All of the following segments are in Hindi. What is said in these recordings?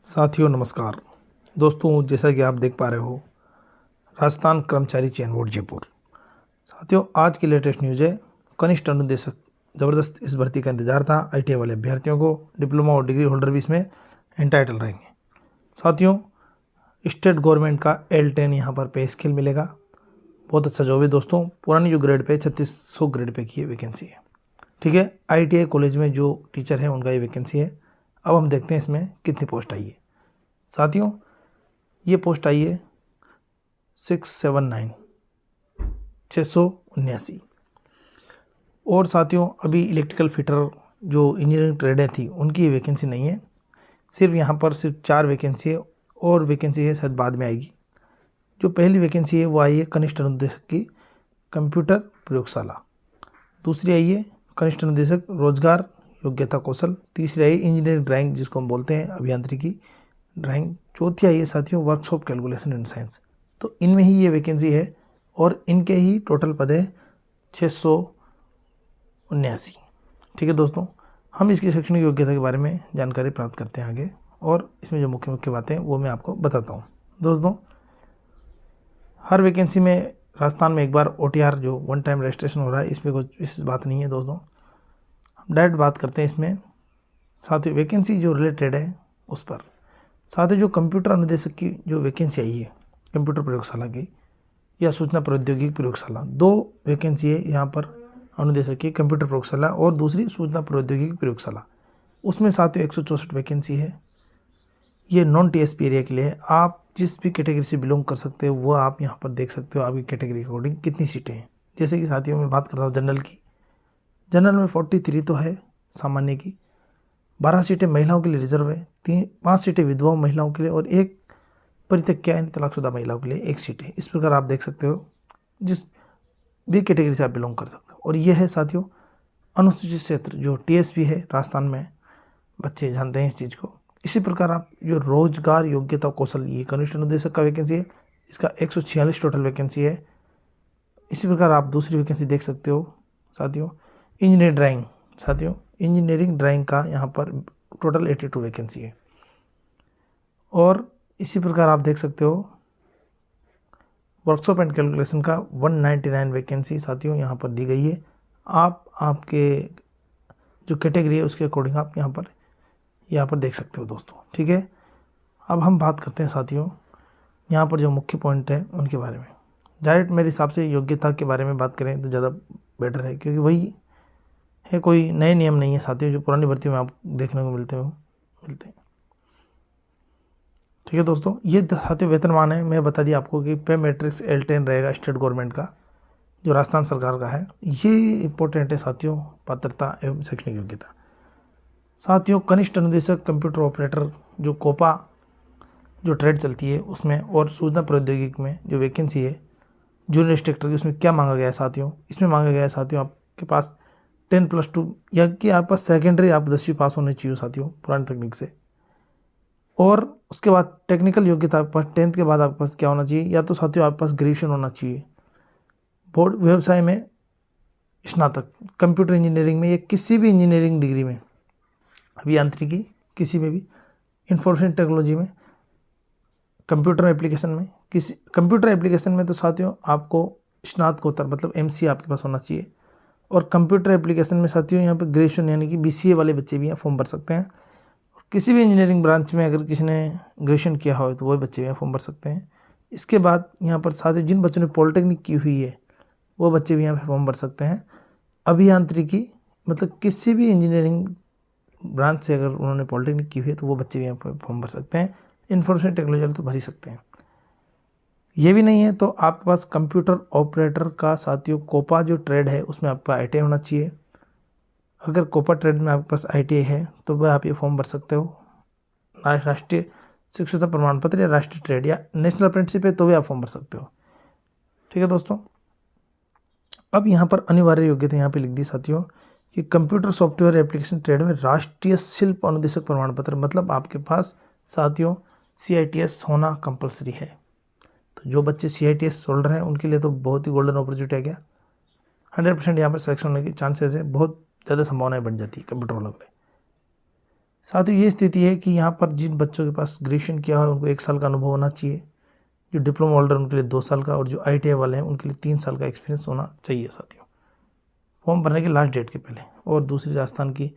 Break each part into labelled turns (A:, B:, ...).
A: साथियों नमस्कार। दोस्तों, जैसा कि आप देख पा रहे हो, राजस्थान कर्मचारी चयन बोर्ड जयपुर। साथियों, आज की लेटेस्ट न्यूज़ है। कनिष्ठ अनुदेशक ज़बरदस्त इस भर्ती का इंतजार था। आईटीआई वाले अभ्यर्थियों को डिप्लोमा और डिग्री होल्डर भी इसमें एंटाइटल रहेंगे। साथियों, स्टेट गवर्नमेंट का L10 यहाँ पर पे स्केल मिलेगा। बहुत अच्छा जॉब है दोस्तों। पुरानी जो ग्रेड पे 3600 ग्रेड पे की वैकेंसी है। ठीक है, आईटीआई कॉलेज में जो टीचर है उनका ये वैकेंसी है। अब हम देखते हैं इसमें कितनी पोस्ट आई है। साथियों, ये पोस्ट आई है 679 और साथियों, अभी इलेक्ट्रिकल फिटर जो इंजीनियरिंग ट्रेडें थी उनकी ये वैकेंसी नहीं है। सिर्फ यहाँ पर सिर्फ 4 वैकेंसी है और वैकेंसी है शायद बाद में आएगी। जो पहली वैकेंसी है वो आई है कनिष्ठ अनुदेशक की कंप्यूटर प्रयोगशाला। दूसरी आई है कनिष्ठ अनुदेशक रोजगार योग्यता कौशल। तीसरी आई इंजीनियरिंग ड्राइंग जिसको हम बोलते हैं अभियांत्रिकी ड्राइंग। चौथी आई है साथियों वर्कशॉप कैलकुलेशन एंड साइंस। तो इनमें ही ये वैकेंसी है और इनके ही टोटल पद है 679। ठीक है दोस्तों, हम इसकी शैक्षणिक योग्यता के बारे में जानकारी प्राप्त करते हैं आगे, और इसमें जो मुख्य मुख्य बातें हैं वो मैं आपको बताता हूँ। दोस्तों, हर वैकेंसी में राजस्थान में एक बार OTR जो वन टाइम रजिस्ट्रेशन हो रहा है, इसमें कुछ विशेष बात नहीं है दोस्तों। हम डायरेक्ट बात करते हैं इसमें। साथियों, वैकेंसी जो रिलेटेड है उस पर। साथ ही जो कंप्यूटर अनुदेशक की जो वैकेंसी आई है कंप्यूटर प्रयोगशाला की या सूचना प्रौद्योगिकी प्रयोगशाला, 2 वैकेंसी है यहाँ पर अनुदेशक की, कंप्यूटर प्रयोगशाला और दूसरी सूचना प्रौद्योगिकी प्रयोगशाला। उसमें साथियों 164 वैकेंसी है। ये नॉन TSP एरिया के लिए है। आप जिस भी कैटेगरी से बिलोंग कर सकते हो वो आप यहाँ पर देख सकते हो आपकी कैटेगरी के अकॉर्डिंग कितनी सीटें हैं। जैसे कि साथियों मैं बात करता हूँ जनरल की। जनरल में 43 तो है सामान्य की, 12 सीटें महिलाओं के लिए रिजर्व है, 5 सीटें विधवा महिलाओं के लिए और 1 परित्यक्ता यानी तलाकशुदा महिलाओं के लिए 1 सीट है। इस प्रकार आप देख सकते हो जिस भी कैटेगरी से आप बिलोंग कर सकते हो। और यह है साथियों अनुसूचित क्षेत्र जो TSP है राजस्थान में, बच्चे जानते हैं इस चीज़ को। इसी प्रकार आप जो रोजगार योग्यता कौशल, ये कनिष्ठ अनुदेशक का वैकेंसी है, इसका 146 टोटल वैकेंसी है। इसी प्रकार आप दूसरी वैकेंसी देख सकते हो साथियों इंजीनियरिंग ड्राइंग। साथियों, इंजीनियरिंग ड्राइंग का यहाँ पर टोटल 82 वैकेंसी है। और इसी प्रकार आप देख सकते हो वर्कशॉप एंड कैलकुलेशन का 199 वैकेंसी साथियों यहाँ पर दी गई है। आप आपके जो कैटेगरी है उसके अकॉर्डिंग आप यहाँ पर देख सकते हो दोस्तों। ठीक है, अब हम बात करते हैं साथियों यहाँ पर जो मुख्य पॉइंट है उनके बारे में। डायरेक्ट मेरे हिसाब से योग्यता के बारे में बात करें तो ज़्यादा बेटर है, क्योंकि वही है, कोई नए नियम नहीं है साथियों जो पुरानी भर्तियों में आप देखने को मिलते हैं। ठीक है दोस्तों, ये साथियों वेतनमान है। मैं बता दिया आपको कि पे मैट्रिक्स L10 रहेगा स्टेट गवर्नमेंट का जो राजस्थान सरकार का है। ये इंपॉर्टेंट है साथियों, पात्रता एवं शैक्षणिक योग्यता। साथियों, कनिष्ठ अनुदेशक कंप्यूटर ऑपरेटर जो कोपा जो ट्रेड चलती है उसमें, और सूचना प्रौद्योगिकी में जो वैकेंसी है जूनियर इंस्ट्रक्टर की, उसमें क्या मांगा गया है साथियों? इसमें मांगा गया है साथियों आपके पास 10+2 या कि आपके पास सेकेंडरी आप 10वीं पास होने चाहिए साथियों पुरानी तकनीक से। और उसके बाद टेक्निकल योग्यता आपके पास 10th के बाद आपके पास क्या होना चाहिए? या तो साथियों आपके पास ग्रेजुएशन होना चाहिए। बोर्ड व्यवसाय में स्नातक, कंप्यूटर इंजीनियरिंग में या किसी भी इंजीनियरिंग डिग्री में, अभियांत्रिकी किसी में भी, इंफॉर्मेशन टेक्नोलॉजी में, कंप्यूटर एप्लीकेशन में, किसी कंप्यूटर एप्लीकेशन में तो साथियों आपको स्नातकोत्तर मतलब MCA आपके पास होना चाहिए। और कंप्यूटर एप्लीकेशन में साथियों यहाँ पे ग्रेजुएशन यानी कि BCA वाले बच्चे भी यहाँ फॉर्म भर सकते हैं। किसी भी इंजीनियरिंग ब्रांच में अगर किसी ने ग्रेजुएशन किया हो तो वही बच्चे भी यहाँ फॉर्म भर सकते हैं। इसके बाद यहाँ पर साथियों जिन बच्चों ने पॉलिटेक्निक की हुई है वो बच्चे भी यहाँ पे फॉर्म भर सकते हैं। अभियांत्रिकी मतलब किसी भी इंजीनियरिंग ब्रांच से अगर उन्होंने पॉलिटेक्निक की हुई है तो वो बच्चे भी यहाँ पर फॉर्म भर सकते हैं। इंफॉर्मेशन टेक्नोलॉजी तो भर ही सकते हैं। ये भी नहीं है तो आपके पास कंप्यूटर ऑपरेटर का साथियों कोपा जो ट्रेड है उसमें आपका ITI होना चाहिए। अगर कोपा ट्रेड में आपके पास ITI है तो वह आप ये फॉर्म भर सकते हो। राष्ट्रीय शिक्षुता प्रमाण पत्र या राष्ट्रीय ट्रेड या नेशनल अप्रेंटिसशिप है तो भी आप फॉर्म भर सकते हो। ठीक है दोस्तों, अब यहाँ पर अनिवार्य योग्यता यहाँ पे लिख दी साथियों कि कंप्यूटर सॉफ्टवेयर एप्लीकेशन ट्रेड में राष्ट्रीय शिल्प अनुदेशक प्रमाण पत्र, मतलब आपके पास साथियों CITS होना कंपलसरी है। तो जो बच्चे CITS होल्डर हैं उनके लिए तो बहुत ही गोल्डन अपॉर्चुनिटी है। क्या 100% यहाँ पर सिलेक्शन होने की चांसेस है, बहुत ज़्यादा संभावनाएं बन जाती है कंप्यूटर वालों के लिए। साथियों ये स्थिति है कि यहाँ पर जिन बच्चों के पास ग्रेजुएशन किया है उनको 1 साल का अनुभव होना चाहिए, जो डिप्लोमा होल्डर उनके लिए 2 साल का, और जो ITI वाले हैं उनके लिए 3 साल का एक्सपीरियंस होना चाहिए साथियों, फॉर्म भरने की लास्ट डेट के पहले। और दूसरी राजस्थान की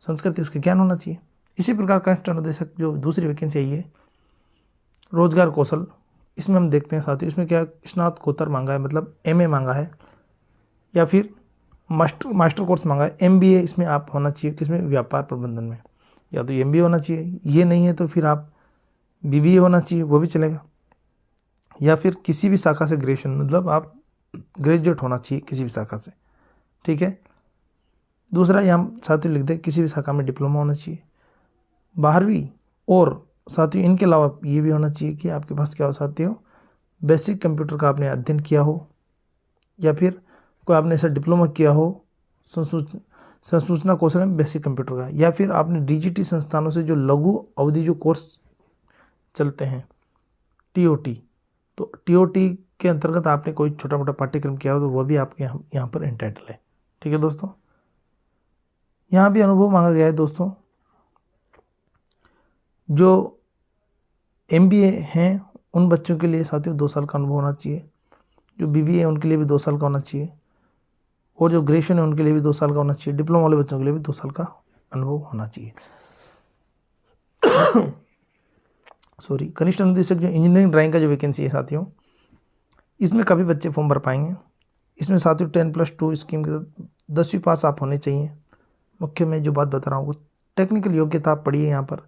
A: संस्कृति, उसके ज्ञान होना चाहिए। इसी प्रकार कनिष्ठ अनुदेशक जो दूसरी वैकेंसी आई है, रोजगार कौशल, इसमें हम देखते हैं साथियों, इसमें क्या स्नातकोत्तर मांगा है, मतलब MA मांगा है, या फिर मास्टर कोर्स मांगा है, MBA इसमें आप होना चाहिए, किसमें, व्यापार प्रबंधन में, या तो MBA होना चाहिए, ये नहीं है तो फिर आप BBA होना चाहिए, वो भी चलेगा, या फिर किसी भी शाखा से ग्रेजुएशन, मतलब आप ग्रेजुएट होना चाहिए किसी भी शाखा से, ठीक है। दूसरा यहाँ साथियों लिख दें, किसी भी शाखा में डिप्लोमा होना चाहिए, 12वीं, और साथियों इनके अलावा ये भी होना चाहिए कि आपके पास क्या हो साथियों, बेसिक कंप्यूटर का आपने अध्ययन किया हो, या फिर कोई आपने ऐसा डिप्लोमा किया हो संसूचना कौशल में बेसिक कंप्यूटर का, या फिर आपने DGT संस्थानों से जो लघु अवधि जो कोर्स चलते हैं TOT, तो TOT के अंतर्गत आपने कोई छोटा मोटा पाठ्यक्रम किया हो तो वह भी आपके यहाँ पर एंटाइटल है, ठीक है दोस्तों। यहाँ भी अनुभव मांगा गया है दोस्तों, जो MBA हैं उन बच्चों के लिए साथियों 2 साल का अनुभव होना चाहिए, जो BBA है उनके लिए भी 2 साल का होना चाहिए, और जो ग्रेजुएशन है उनके लिए भी 2 साल का होना चाहिए, डिप्लोमा वाले बच्चों के लिए भी 2 साल का अनुभव होना चाहिए। सॉरी, कनिष्ठ अनुदेशक जो इंजीनियरिंग ड्राइंग का जो वैकेंसी है साथियों, इसमें काफ़ी बच्चे फॉर्म भर पाएंगे। इसमें साथियों 10+2 स्कीम के तहत 10वीं पास आप होने चाहिए। मुख्य मैं जो बात बता रहा हूँ, टेक्निकल योग्यता आप पढ़िए यहाँ पर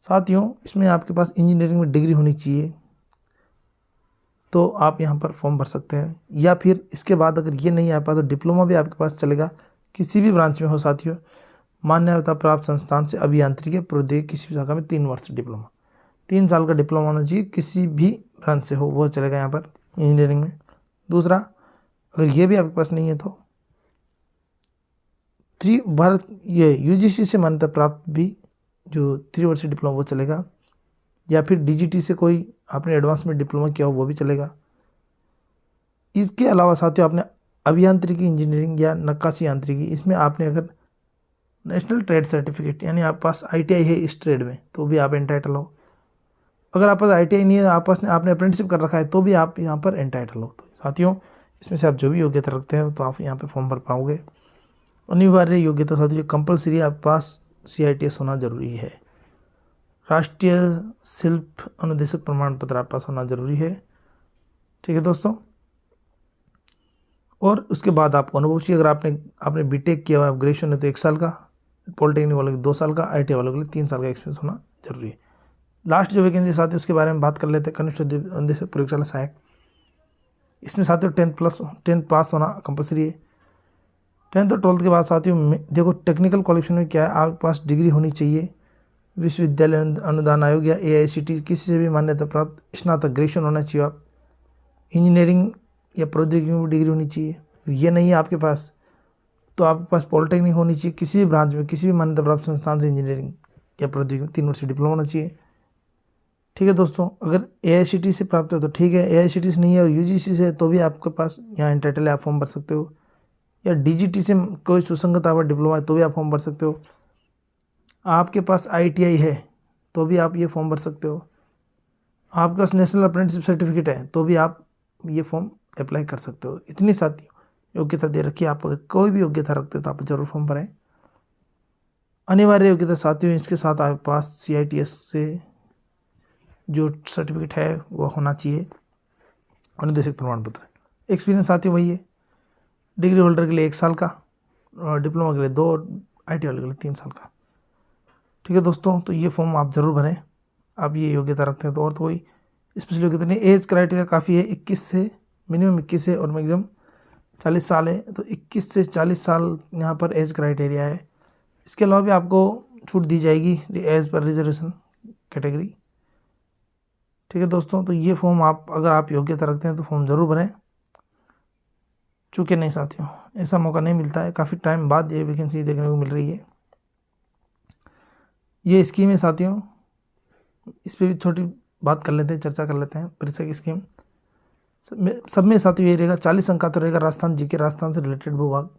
A: साथियों। इसमें आपके पास इंजीनियरिंग में डिग्री होनी चाहिए, तो आप यहाँ पर फॉर्म भर सकते हैं, या फिर इसके बाद अगर ये नहीं आ पाया तो डिप्लोमा भी आपके पास चलेगा, किसी भी ब्रांच में हो साथियों, मान्यता प्राप्त संस्थान से अभियांत्रिकी प्रौद्योगिकी किसी भी शाखा में 3 वर्ष डिप्लोमा, 3 साल का डिप्लोमा होना चाहिए, किसी भी ब्रांच से हो वो चलेगा यहाँ पर इंजीनियरिंग में। दूसरा, अगर ये भी आपके पास नहीं है तो भारत ये UGC से मान्यता प्राप्त भी जो 3 वर्षीय डिप्लोमा वो चलेगा, या फिर DGT से कोई आपने एडवांस में डिप्लोमा किया हो वो भी चलेगा। इसके अलावा साथियों आपने अभियांत्रिकी इंजीनियरिंग या नक्काशी यांत्रिकी, इसमें आपने अगर नेशनल ट्रेड सर्टिफिकेट यानी आपके पास ITI है इस ट्रेड में तो भी आप एंटाइटल हो। अगर आपके पास ITI नहीं है, आपने अप्रेंटिसशिप कर रखा है तो भी आप यहाँ पर एंटाइटल हो। तो साथियों इसमें से आप जो भी योग्यता रखते हैं तो आप यहाँ पर फॉर्म भर पाओगे। अनिवार्य योग्यता साथियों कंपलसरी आपके पास CITS होना जरूरी है। राष्ट्रीय शिल्प अनुदेशक प्रमाण पत्र आपके पास होना जरूरी है, ठीक है दोस्तों। और उसके बाद आपको अनुभव चाहिए। अगर आपने BTech किया हुआ है, ग्रेजुएशन है तो 1 साल का, पॉलिटेक्निक वालों के 2 साल का, ITI वालों के लिए 3 साल का एक्सपीरियंस होना जरूरी है। लास्ट जो वैकेंसी साथियों उसके बारे में बात कर लेते हैं, कनिष्ठ अनुदेशक प्रयोगशाला सहायक। इसमें साथियों 10 पास होना कंपलसरी है। 10th और 12th के बाद साथियों देखो टेक्निकल क्वालिफिकेशन में क्या है, आपके पास डिग्री होनी चाहिए, विश्वविद्यालय अनुदान आयोग या AICTE किसी से भी मान्यता प्राप्त स्नातक ग्रेजुएशन होना चाहिए। आप इंजीनियरिंग या प्रौद्योगिकी में डिग्री होनी चाहिए। ये नहीं है आपके पास तो आपके पास पॉलिटेक्निक होनी चाहिए, किसी भी ब्रांच में किसी भी मान्यता प्राप्त संस्थान से इंजीनियरिंग या प्रौद्योगिकी 3 वर्ष डिप्लोमा होना चाहिए, ठीक है दोस्तों। अगर AICTE से प्राप्त है तो ठीक है, AICTE से नहीं है और UGC से तो भी आपके पास यहाँ एंटाइटल है, आप फॉर्म भर सकते हो। या DGT से कोई सुसंगत आपका डिप्लोमा है तो भी आप फॉर्म भर सकते हो। आपके पास ITI है तो भी आप ये फॉर्म भर सकते हो। आपके पास नेशनल अप्रेंटिसशिप सर्टिफिकेट है तो भी आप ये फॉर्म अप्लाई कर सकते हो। इतनी सारी योग्यता दे रखी है, आप अगर कोई भी योग्यता रखते हो तो आप जरूर फॉर्म भरें। अनिवार्य योग्यता साथियों इसके साथ आपके पास CITS से जो सर्टिफिकेट है वो होना चाहिए, अनुदेशक प्रमाण पत्र। एक्सपीरियंस साथियों वही है, डिग्री होल्डर के लिए 1 साल का, और डिप्लोमा के लिए 2 और ITI वाले के लिए 3 साल का, ठीक है दोस्तों। तो ये फॉर्म आप ज़रूर भरें, आप ये योग्यता रखते हैं तो। और तो कोई स्पेशल योग्यता नहीं। एज क्राइटेरिया काफ़ी है, 21 से मिनिमम 21 है और मैक्सिमम 40 साल है, तो 21 से 40 साल यहाँ पर एज क्राइटेरिया है। इसके अलावा भी आपको छूट दी जाएगी एज पर रिजर्वेशन कैटेगरी, ठीक है दोस्तों। तो ये फॉर्म अगर आप योग्यता रखते हैं तो फॉर्म ज़रूर भरें। चूँकि नहीं साथियों ऐसा मौका नहीं मिलता है, काफ़ी टाइम बाद ये वैकेंसी देखने को मिल रही है। ये स्कीम है साथियों, इस पर भी छोटी बात कर लेते हैं, चर्चा कर लेते हैं। परीक्षा की स्कीम सब में साथियों ये रहेगा, 40 अंक का तो रहेगा राजस्थान GK, राजस्थान से रिलेटेड भूभाग,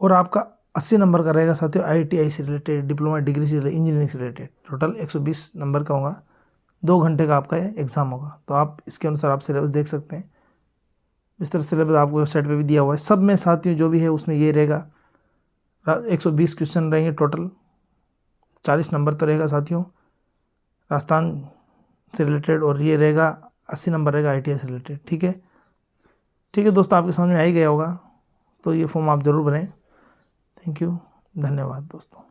A: और आपका 80 नंबर का रहेगा साथियों ITI से रिलेटेड, डिप्लोमा डिग्री से रिलेटेड, इंजीनियरिंग से रिलेटेड। टोटल 120 नंबर का होगा, 2 घंटे का आपका ये एग्ज़ाम होगा। तो आप इसके अनुसार आप सिलेबस देख सकते हैं। इस तरह सिलेबस आपको वेबसाइट पे भी दिया हुआ है। सब में साथियों जो भी है उसमें ये रहेगा, 120 क्वेश्चन रहेंगे टोटल, 40 नंबर तो रहेगा साथियों राजस्थान से रिलेटेड, और ये रहेगा 80 नंबर रहेगा ITI से रिलेटेड। ठीक है, ठीक है दोस्तों, आपके समझ में आ ही गया होगा। तो ये फॉर्म आप ज़रूर भरें। थैंक यू, धन्यवाद दोस्तों।